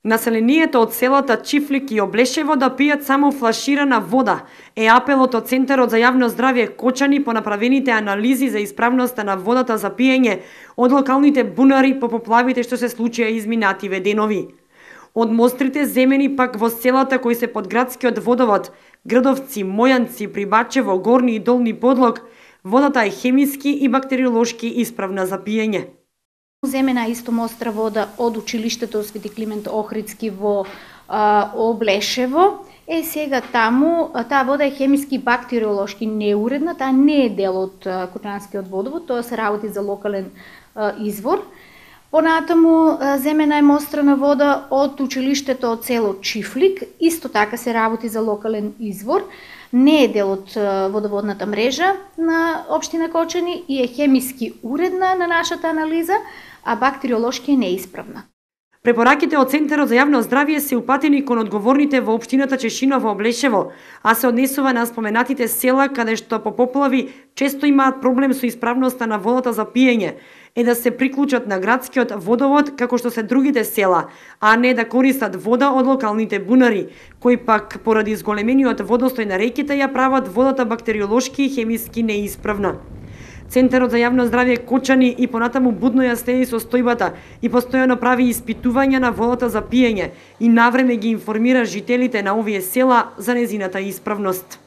Населението од селата Чифлик и Облешево да пијат само флаширана вода е апелот од Центарот за јавно здравје Кочани по направените анализи за исправноста на водата за пиење од локалните бунари по поплавите што се случија изминативе денови. Од мострите земени пак во селата кои се под градскиот водовод, Градовци, Мојанци, Прибачево, Горни и Долни Подлог, водата е хемиски и бактериолошки исправна за пиење. Земена исто мостра вода од училиштето Свети Климент Охридски во Облешево. Сега таму, таа вода е хемиски и бактериолошки неуредна, таа не е дел од Кочанскиот водовод, тоа се работи за локален извор. Понатаму земена е мострана вода од училиштето од село Чифлик, исто така се работи за локален извор, не е дел од водоводната мрежа на општина Кочани и е хемиски уредна на нашата анализа, а бактериолошки е неисправна. Препораките од Центарот за јавно здравје се упатени кон одговорните во општината Чешиново Облешево, а се однесува на споменатите села каде што по поплави често имаат проблем со исправноста на водата за пиење, е да се приклучат на градскиот водовод како што се другите села, а не да користат вода од локалните бунари, кои пак поради зголемениот водостој на реките ја прават водата бактериолошки и хемиски неисправна. Центарот за јавно здравје Кочани и понатаму будно ја следи состојбата и постојано прави испитувања на водата за пиење и навреме ги информира жителите на овие села за незината исправност.